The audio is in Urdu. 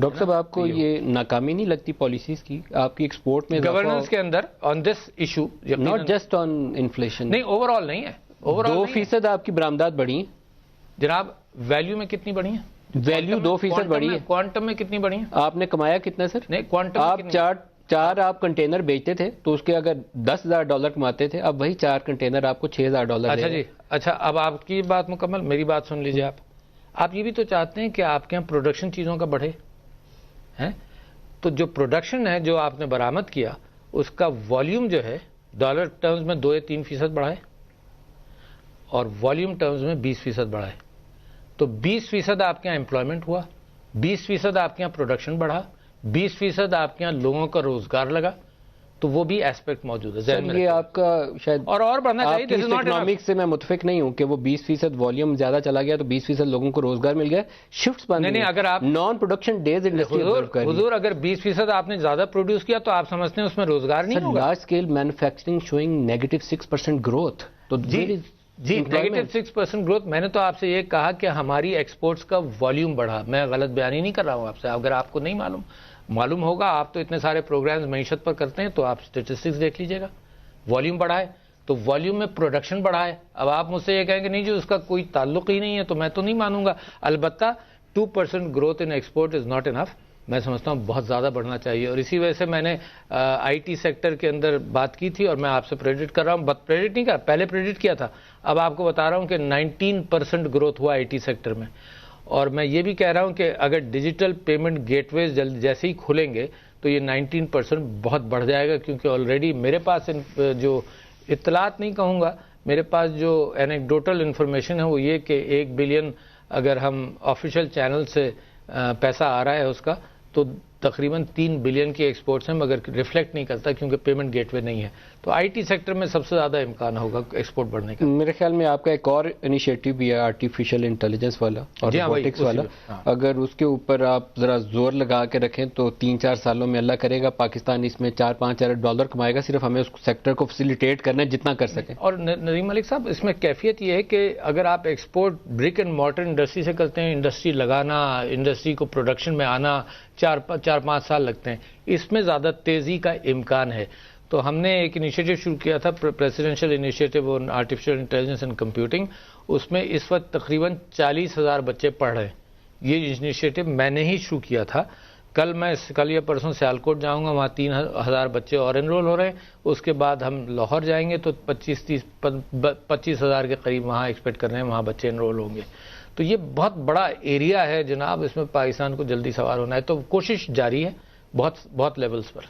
ڈاکٹر صاحب آپ کو یہ ناکامی نہیں لگتی پالیسیز کی آپ کی ایکسپورٹ میں گورننس کے اندر on this issue? Not just on inflation, نہیں، اوور آل نہیں ہے. 2% آپ کی برآمدات بڑھی ہیں جناب. ویلیو میں کتنی بڑھی ہیں؟ ویلیو 2% بڑھی ہے. کوانٹم میں کتنی بڑھی ہیں؟ آپ نے کمایا کتنا سر؟ نہیں، کوانٹم آپ چار آپ کنٹینر بیچتے تھے تو اس کے اگر $10,000 کماتے تھے، اب وہی 4 کنٹینر آپ کو $6,000. اچھا جی، اچھا اب آپ کی بات مکمل، میری بات سن لیجیے. آپ یہ بھی تو چاہتے ہیں کہ آپ کے یہاں پروڈکشن چیزوں کا بڑھے ہیں، تو جو پروڈکشن ہے جو آپ نے برآمد کیا اس کا والیوم جو ہے ڈالر ٹرمز میں 2 یا 3% بڑھائے اور والیوم ٹرمز میں 20% بڑھائے. تو 20% آپ کے یہاں امپلائمنٹ ہوا، 20% آپ کے یہاں پروڈکشن بڑھا، 20% آپ کے یہاں لوگوں کا روزگار لگا. تو وہ بھی ایسپیکٹ موجود ہے ذہن میں. یہ آپ کا شاید اور بڑھنا چاہیے. آپ کی اکنامکس سے میں متفق نہیں ہوں کہ وہ 20% والیوم زیادہ چلا گیا تو 20% لوگوں کو روزگار مل گیا. شفٹس بند نہیں، اگر آپ نان پروڈکشن ڈیز انڈسٹری حضور اگر 20% آپ نے زیادہ پروڈیوس کیا تو آپ سمجھتے ہیں اس میں روزگار نہیں ہوگا؟ Large scale manufacturing شوئنگ -6% growth. تو جی -6% گروتھ. میں نے تو آپ سے یہ کہا کہ ہماری ایکسپورٹس کا والیوم بڑھا. میں غلط بیانی نہیں کر رہا ہوں آپ سے. اگر آپ کو نہیں معلوم ہوگا، آپ تو اتنے سارے پروگرامز معیشت پر کرتے ہیں تو آپ اسٹیٹسٹکس دیکھ لیجئے گا. والیوم بڑھا ہے تو والیوم میں پروڈکشن بڑھا ہے. اب آپ مجھ سے یہ کہیں کہ نہیں جی اس کا کوئی تعلق ہی نہیں ہے تو میں تو نہیں مانوں گا. البتہ 2% growth in export is not enough. میں سمجھتا ہوں بہت زیادہ بڑھنا چاہیے. اور اسی وجہ سے میں نے آئی ٹی سیکٹر کے اندر بات کی تھی اور میں آپ سے پریڈکٹ کر رہا ہوں. پریڈکٹ نہیں کیا، پہلے پریڈکٹ کیا تھا، اب آپ کو بتا رہا ہوں کہ 19% گروتھ ہوا آئی ٹی سیکٹر میں. اور میں یہ بھی کہہ رہا ہوں کہ اگر ڈیجیٹل پیمنٹ گیٹ ویز جیسے ہی کھلیں گے تو یہ 19% بہت بڑھ جائے گا. کیونکہ آلریڈی میرے پاس جو اطلاعات نہیں کہوں گا، میرے پاس جو اینیکڈوٹل انفارمیشن ہے وہ یہ کہ 1 بلین اگر ہم آفیشیل چینل سے پیسہ آ رہا ہے اس کا، تو تقریباً 3 بلین کی ایکسپورٹس ہیں، مگر ریفلیکٹ نہیں کرتا کیونکہ پیمنٹ گیٹ وے نہیں ہے. تو آئی ٹی سیکٹر میں سب سے زیادہ امکان ہوگا ایکسپورٹ بڑھنے کا. میرے خیال میں آپ کا ایک اور انیشیٹو بھی ہے آرٹیفیشل انٹیلیجنس والا اور روبوٹکس والا. اگر اس کے اوپر آپ ذرا زور لگا کے رکھیں تو 3-4 سالوں میں اللہ کرے گا پاکستان اس میں $4-5 ارب کمائے گا. صرف ہمیں اس سیکٹر کو فیسیلیٹیٹ کرنا ہے جتنا کر سکیں. اور نظیم ملک صاحب، اس میں کیفیت یہ ہے کہ اگر آپ export brick and mortar industry سے کرتے ہیں، انڈسٹری لگانا، انڈسٹری کو پروڈکشن میں آنا 4-5 سال لگتے ہیں. اس میں زیادہ تیزی کا امکان ہے. تو ہم نے ایک انیشیٹو شروع کیا تھا، presidential initiative on artificial intelligence and computing. اس میں اس وقت تقریباً 40,000 بچے پڑھ رہے ہیں. یہ انیشیٹو میں نے ہی شروع کیا تھا. کل یا پرسوں سیالکوٹ جاؤں گا، وہاں 3,000 بچے اور انرول ہو رہے ہیں. اس کے بعد ہم لاہور جائیں گے تو 25,000 کے قریب وہاں ایکسپیکٹ کر رہے ہیں وہاں بچے انرول ہوں گے. تو یہ بہت بڑا ایریا ہے جناب، اس میں پاکستان کو جلدی سوار ہونا ہے. تو کوشش جاری ہے بہت لیولز پر.